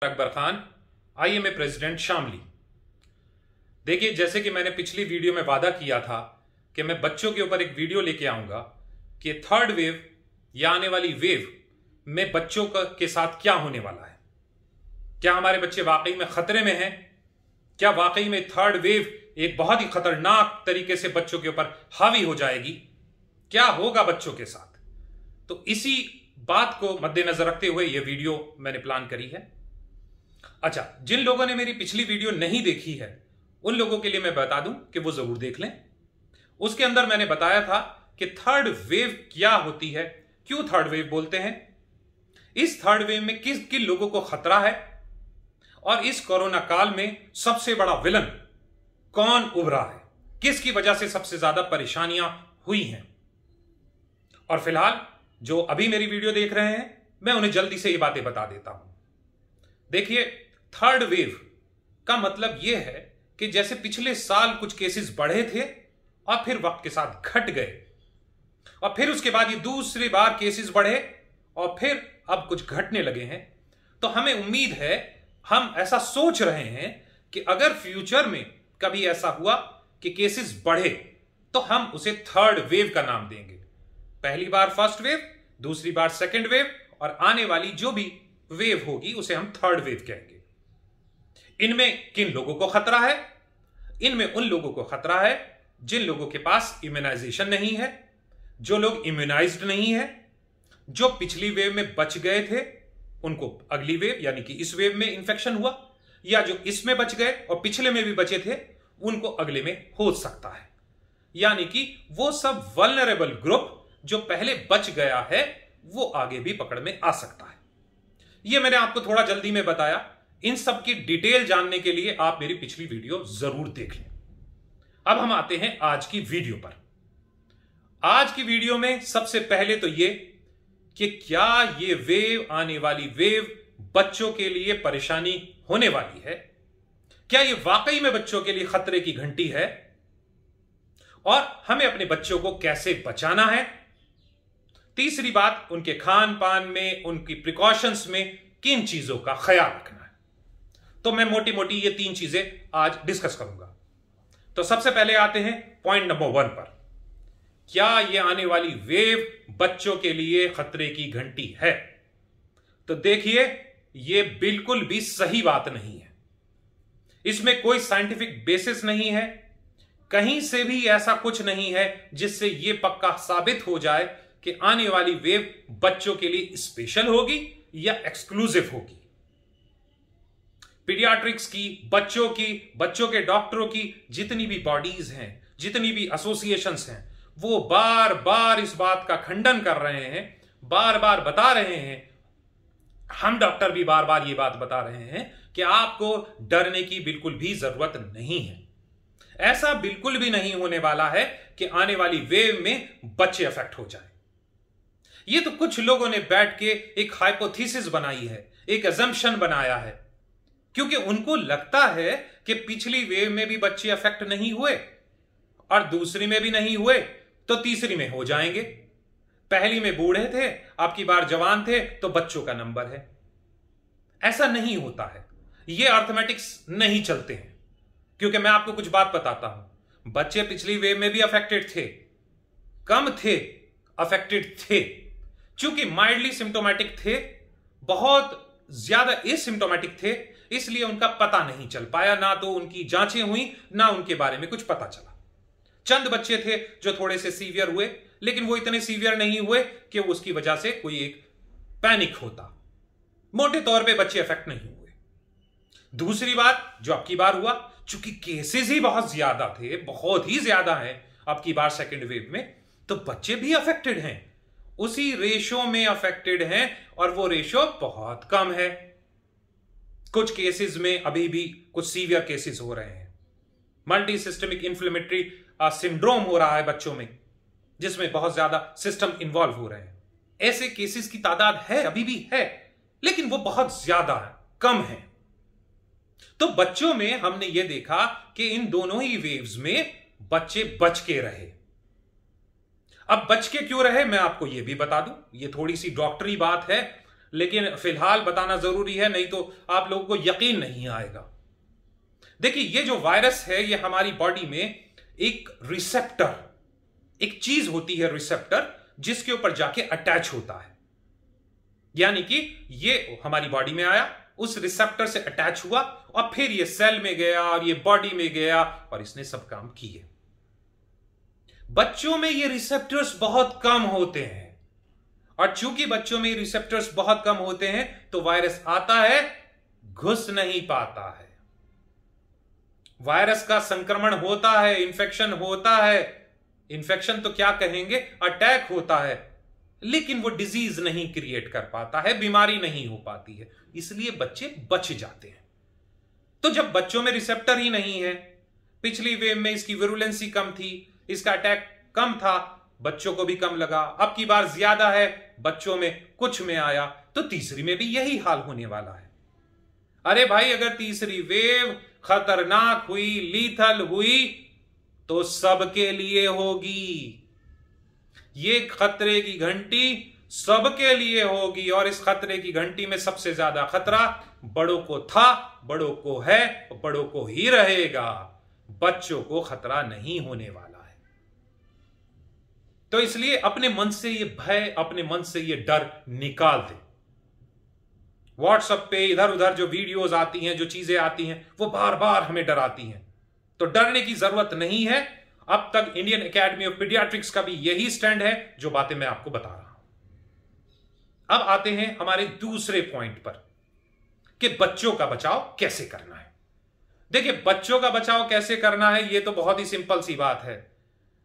Akbar Khan, IMA president Shamli. देखिए, जैसे कि मैंने पिछली वीडियो में वादा किया था कि मैं बच्चों के ऊपर एक वीडियो लेके आऊंगा कि थर्ड वेव या आने वाली वेव में बच्चों के साथ क्या होने वाला है। क्या हमारे बच्चे वाकई में खतरे में हैं? क्या वाकई में थर्ड वेव एक बहुत ही खतरनाक तरीके से बच्चों के ऊपर हावी हो जाएगी? क्या होगा बच्चों के साथ? तो इसी बात को मद्देनजर रखते हुए यह वीडियो मैंने प्लान करी है। अच्छा, जिन लोगों ने मेरी पिछली वीडियो नहीं देखी है उन लोगों के लिए मैं बता दूं कि वो जरूर देख लें। उसके अंदर मैंने बताया था कि थर्ड वेव क्या होती है, क्यों थर्ड वेव बोलते हैं, इस थर्ड वेव में किन किन लोगों को खतरा है और इस कोरोना काल में सबसे बड़ा विलन कौन उभरा है, किसकी वजह से सबसे ज्यादा परेशानियां हुई हैं। और फिलहाल जो अभी मेरी वीडियो देख रहे हैं मैं उन्हें जल्दी से ये बातें बता देता हूं। देखिए, थर्ड वेव का मतलब यह है कि जैसे पिछले साल कुछ केसेस बढ़े थे और फिर वक्त के साथ घट गए और फिर उसके बाद ये दूसरी बार केसेस बढ़े और फिर अब कुछ घटने लगे हैं, तो हमें उम्मीद है, हम ऐसा सोच रहे हैं कि अगर फ्यूचर में कभी ऐसा हुआ कि केसेस बढ़े तो हम उसे थर्ड वेव का नाम देंगे। पहली बार फर्स्ट वेव, दूसरी बार सेकेंड वेव और आने वाली जो भी वेव होगी उसे हम थर्ड वेव कहेंगे। इनमें किन लोगों को खतरा है? इनमें उन लोगों को खतरा है जिन लोगों के पास इम्यूनाइजेशन नहीं है, जो लोग इम्यूनाइज्ड नहीं है, जो पिछली वेव में बच गए थे उनको अगली वेव यानी कि इस वेव में इंफेक्शन हुआ, या जो इसमें बच गए और पिछले में भी बचे थे उनको अगले में हो सकता है। यानी कि वो सब वल्नरेबल ग्रुप जो पहले बच गया है वो आगे भी पकड़ में आ सकता है। ये मैंने आपको थोड़ा जल्दी में बताया। इन सब की डिटेल जानने के लिए आप मेरी पिछली वीडियो जरूर देख लें। अब हम आते हैं आज की वीडियो पर। आज की वीडियो में सबसे पहले तो ये कि क्या ये वेव, आने वाली वेव बच्चों के लिए परेशानी होने वाली है? क्या ये वाकई में बच्चों के लिए खतरे की घंटी है? और हमें अपने बच्चों को कैसे बचाना है? तीसरी बात, उनके खान पान में, उनकी प्रिकॉशंस में किन चीजों का ख्याल रखना है। तो मैं मोटी मोटी ये तीन चीजें आज डिस्कस करूंगा। तो सबसे पहले आते हैं पॉइंट नंबर 1 पर। क्या ये आने वाली वेव बच्चों के लिए खतरे की घंटी है? तो देखिए, ये बिल्कुल भी सही बात नहीं है। इसमें कोई साइंटिफिक बेसिस नहीं है, कहीं से भी ऐसा कुछ नहीं है जिससे यह पक्का साबित हो जाए कि आने वाली वेव बच्चों के लिए स्पेशल होगी या एक्सक्लूसिव होगी। पीडियाट्रिक्स की, बच्चों के डॉक्टरों की जितनी भी बॉडीज हैं, जितनी भी एसोसिएशंस हैं, वो बार बार इस बात का खंडन कर रहे हैं, बार बार बता रहे हैं, हम डॉक्टर भी बार बार ये बात बता रहे हैं कि आपको डरने की बिल्कुल भी जरूरत नहीं है। ऐसा बिल्कुल भी नहीं होने वाला है कि आने वाली वेव में बच्चे अफेक्ट हो जाए। ये तो कुछ लोगों ने बैठ के एक हाइपोथेसिस बनाई है, एक अजम्पशन बनाया है, क्योंकि उनको लगता है कि पिछली वेव में भी बच्चे अफेक्ट नहीं हुए और दूसरी में भी नहीं हुए तो तीसरी में हो जाएंगे। पहली में बूढ़े थे, अब की बार जवान थे तो बच्चों का नंबर है। ऐसा नहीं होता है, ये अर्थमेटिक्स नहीं चलते हैं। क्योंकि मैं आपको कुछ बात बताता हूं, बच्चे पिछली वेव में भी अफेक्टेड थे, कम थे, अफेक्टेड थे। चूंकि माइल्डली सिम्टोमेटिक थे, बहुत ज्यादा एसिम्टोमेटिक थे, इसलिए उनका पता नहीं चल पाया, ना तो उनकी जांचें हुई, ना उनके बारे में कुछ पता चला। चंद बच्चे थे जो थोड़े से सीवियर हुए, लेकिन वो इतने सीवियर नहीं हुए कि उसकी वजह से कोई एक पैनिक होता। मोटे तौर पे बच्चे अफेक्ट नहीं हुए। दूसरी बात जो अब की बार हुआ, चूंकि केसेस ही बहुत ज्यादा थे, बहुत ही ज्यादा है अब की बार सेकेंड वेव में, तो बच्चे भी अफेक्टेड हैं, उसी रेशो में अफेक्टेड हैं और वो रेशो बहुत कम है। कुछ केसेस में अभी भी कुछ सीवियर केसेस हो रहे हैं। मल्टी सिस्टमिक इन्फ्लेमेटरी सिंड्रोम हो रहा है बच्चों में, जिसमें बहुत ज्यादा सिस्टम इन्वॉल्व हो रहे हैं। ऐसे केसेस की तादाद है, अभी भी है, लेकिन वो बहुत ज्यादा है, कम है। तो बच्चों में हमने ये देखा कि इन दोनों ही वेव्स में बच्चे बच के रहे। अब बच के क्यों रहे मैं आपको यह भी बता दूं, ये थोड़ी सी डॉक्टरी बात है, लेकिन फिलहाल बताना जरूरी है, नहीं तो आप लोगों को यकीन नहीं आएगा। देखिए, ये जो वायरस है, ये हमारी बॉडी में एक रिसेप्टर, एक चीज होती है रिसेप्टर, जिसके ऊपर जाके अटैच होता है। यानी कि ये हमारी बॉडी में आया, उस रिसेप्टर से अटैच हुआ और फिर ये सेल में गया और ये बॉडी में गया और इसने सब काम किए। बच्चों में ये रिसेप्टर्स बहुत कम होते हैं, और चूंकि बच्चों में ये रिसेप्टर्स बहुत कम होते हैं तो वायरस आता है, घुस नहीं पाता है। वायरस का संक्रमण होता है, इन्फेक्शन होता है, इन्फेक्शन तो क्या कहेंगे, अटैक होता है, लेकिन वो डिजीज नहीं क्रिएट कर पाता है, बीमारी नहीं हो पाती है, इसलिए बच्चे बच जाते हैं। तो जब बच्चों में रिसेप्टर ही नहीं है, पिछली वेव में इसकी विरुलेंसी कम थी, इसका अटैक कम था, बच्चों को भी कम लगा, अब की बार ज्यादा है, बच्चों में कुछ में आया, तो तीसरी में भी यही हाल होने वाला है। अरे भाई, अगर तीसरी वेव खतरनाक हुई, लीथल हुई, तो सबके लिए होगी। ये खतरे की घंटी सबके लिए होगी, और इस खतरे की घंटी में सबसे ज्यादा खतरा बड़ों को था, बड़ों को है, बड़ों को ही रहेगा। बच्चों को खतरा नहीं होने वाला है। तो इसलिए अपने मन से ये भय, अपने मन से ये डर निकाल दे। व्हाट्सएप पे इधर उधर जो वीडियोस आती हैं, जो चीजें आती हैं, वो बार बार हमें डराती हैं, तो डरने की जरूरत नहीं है। अब तक इंडियन एकेडमी ऑफ पीडियाट्रिक्स का भी यही स्टैंड है, जो बातें मैं आपको बता रहा हूं। अब आते हैं हमारे दूसरे पॉइंट पर कि बच्चों का बचाव कैसे करना है। देखिए, बच्चों का बचाव कैसे करना है, यह तो बहुत ही सिंपल सी बात है।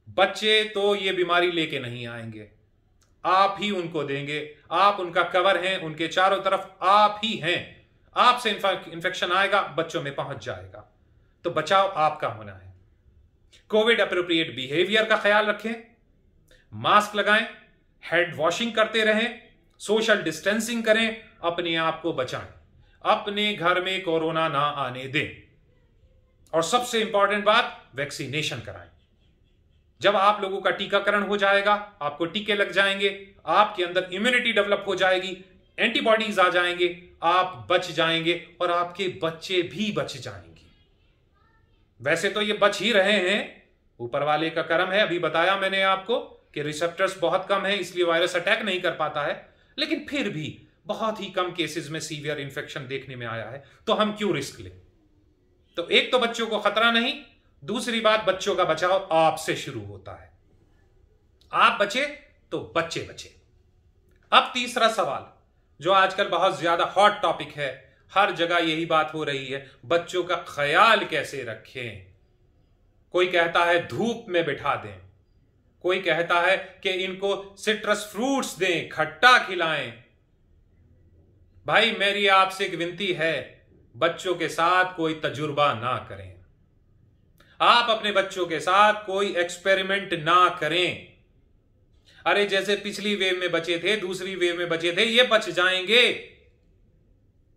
बच्चे तो ये बीमारी लेके नहीं आएंगे, आप ही उनको देंगे, आप उनका कवर हैं, उनके चारों तरफ आप ही हैं। आपसे इंफेक्शन आएगा, बच्चों में पहुंच जाएगा, तो बचाव आपका होना है। कोविड अप्रोप्रिएट बिहेवियर का ख्याल रखें, मास्क लगाएं, हैंड वॉशिंग करते रहें, सोशल डिस्टेंसिंग करें, अपने आप को बचाएं, अपने घर में कोरोना ना आने दें, और सबसे इंपॉर्टेंट बात, वैक्सीनेशन कराएं। जब आप लोगों का टीकाकरण हो जाएगा, आपको टीके लग जाएंगे, आपके अंदर इम्यूनिटी डेवलप हो जाएगी, एंटीबॉडीज आ जाएंगे, आप बच जाएंगे और आपके बच्चे भी बच जाएंगे। वैसे तो ये बच ही रहे हैं, ऊपर वाले का करम है। अभी बताया मैंने आपको कि रिसेप्टर्स बहुत कम है, इसलिए वायरस अटैक नहीं कर पाता है, लेकिन फिर भी बहुत ही कम केसेस में सीवियर इंफेक्शन देखने में आया है, तो हम क्यों रिस्क लें। तो एक तो बच्चों को खतरा नहीं, दूसरी बात, बच्चों का बचाव आपसे शुरू होता है। आप बचे तो बच्चे बचे। अब तीसरा सवाल, जो आजकल बहुत ज्यादा हॉट टॉपिक है, हर जगह यही बात हो रही है, बच्चों का ख्याल कैसे रखें। कोई कहता है धूप में बिठा दें, कोई कहता है कि इनको सिट्रस फ्रूट्स दें, खट्टा खिलाएं। भाई, मेरी आपसे एक विनती है, बच्चों के साथ कोई तजुर्बा ना करें, आप अपने बच्चों के साथ कोई एक्सपेरिमेंट ना करें। अरे जैसे पिछली वेव में बचे थे, दूसरी वेव में बचे थे, ये बच जाएंगे।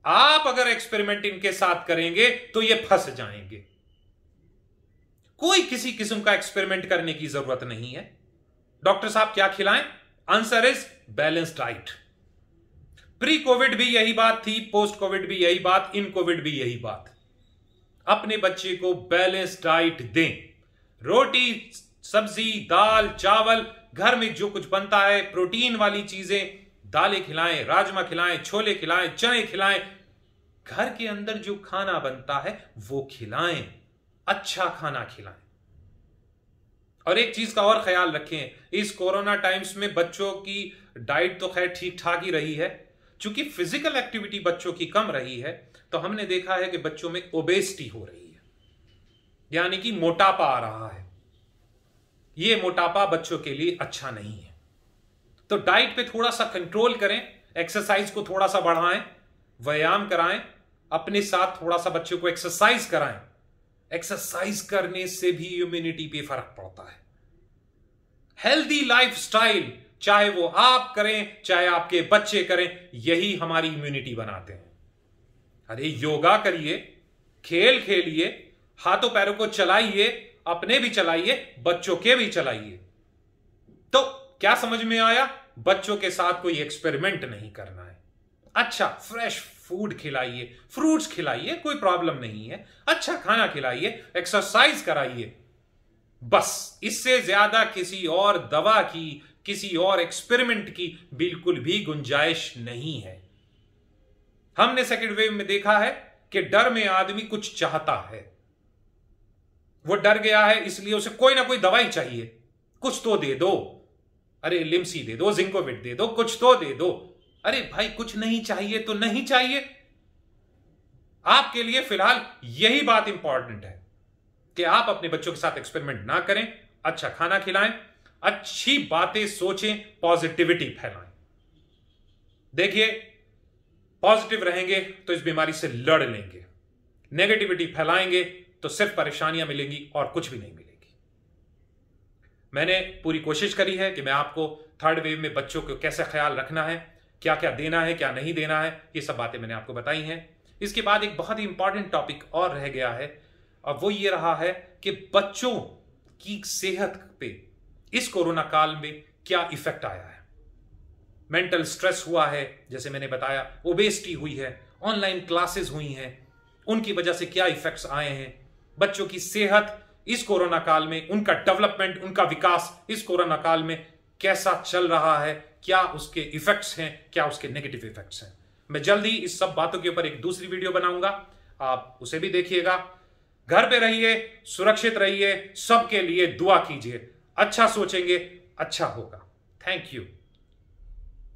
आप अगर एक्सपेरिमेंट इनके साथ करेंगे तो ये फंस जाएंगे। कोई किसी किस्म का एक्सपेरिमेंट करने की जरूरत नहीं है। डॉक्टर साहब क्या खिलाएं? Answer is balance diet. Pre Covid भी यही बात थी, पोस्ट कोविड भी यही बात, इन कोविड भी यही बात। अपने बच्चे को बैलेंस डाइट दें। रोटी, सब्जी, दाल, चावल, घर में जो कुछ बनता है, प्रोटीन वाली चीजें, दालें खिलाएं, राजमा खिलाएं, छोले खिलाएं, चने खिलाएं। घर के अंदर जो खाना बनता है वो खिलाएं, अच्छा खाना खिलाएं। और एक चीज का और ख्याल रखें, इस कोरोना टाइम्स में बच्चों की डाइट तो खैर ठीक ठाक ही रही है, चूंकि फिजिकल एक्टिविटी बच्चों की कम रही है, तो हमने देखा है कि बच्चों में ओबेसिटी हो रही है, यानी कि मोटापा आ रहा है। यह मोटापा बच्चों के लिए अच्छा नहीं है। तो डाइट पे थोड़ा सा कंट्रोल करें, एक्सरसाइज को थोड़ा सा बढ़ाएं, व्यायाम कराएं, अपने साथ थोड़ा सा बच्चों को एक्सरसाइज कराएं। एक्सरसाइज करने से भी इम्यूनिटी पे फर्क पड़ता है। हेल्दी लाइफस्टाइल, चाहे वो आप करें चाहे आपके बच्चे करें, यही हमारी इम्यूनिटी बनाते हैं। अरे योगा करिए, खेल खेलिए, हाथों पैरों को चलाइए, अपने भी चलाइए, बच्चों के भी चलाइए। तो क्या समझ में आया? बच्चों के साथ कोई एक्सपेरिमेंट नहीं करना है। अच्छा फ्रेश फूड खिलाइए, फ्रूट्स खिलाइए, कोई प्रॉब्लम नहीं है, अच्छा खाना खिलाइए, एक्सरसाइज कराइए। बस इससे ज्यादा किसी और दवा की, किसी और एक्सपेरिमेंट की बिल्कुल भी गुंजाइश नहीं है। हमने सेकेंड वेव में देखा है कि डर में आदमी कुछ चाहता है, वो डर गया है इसलिए उसे कोई ना कोई दवाई चाहिए, कुछ तो दे दो, अरे लिम्सी दे दो, जिंकोविट दे दो, कुछ तो दे दो। अरे भाई कुछ नहीं चाहिए तो नहीं चाहिए। आपके लिए फिलहाल यही बात इंपॉर्टेंट है कि आप अपने बच्चों के साथ एक्सपेरिमेंट ना करें, अच्छा खाना खिलाएं, अच्छी बातें सोचें, पॉजिटिविटी फैलाएं। देखिए पॉजिटिव रहेंगे तो इस बीमारी से लड़ लेंगे, नेगेटिविटी फैलाएंगे तो सिर्फ परेशानियां मिलेंगी और कुछ भी नहीं मिलेगी। मैंने पूरी कोशिश करी है कि मैं आपको थर्ड वेव में बच्चों को कैसे ख्याल रखना है, क्या क्या देना है, क्या नहीं देना है, ये सब बातें मैंने आपको बताई हैं। इसके बाद एक बहुत ही इंपॉर्टेंट टॉपिक और रह गया है, और वो ये रहा है कि बच्चों की सेहत पे इस कोरोना काल में क्या इफेक्ट आया है। मेंटल स्ट्रेस हुआ है, जैसे मैंने बताया, ओबेसिटी हुई है, ऑनलाइन क्लासेस हुई हैं, उनकी वजह से क्या इफेक्ट्स आए हैं। बच्चों की सेहत इस कोरोना काल में, उनका डेवलपमेंट, उनका विकास इस कोरोना काल में कैसा चल रहा है, क्या उसके इफेक्ट्स हैं, क्या उसके नेगेटिव इफेक्ट्स हैं। मैं जल्दी इस सब बातों के ऊपर एक दूसरी वीडियो बनाऊंगा, आप उसे भी देखिएगा। घर पे रहिए, सुरक्षित रहिए, सबके लिए दुआ कीजिए, अच्छा सोचेंगे अच्छा होगा। Thank you.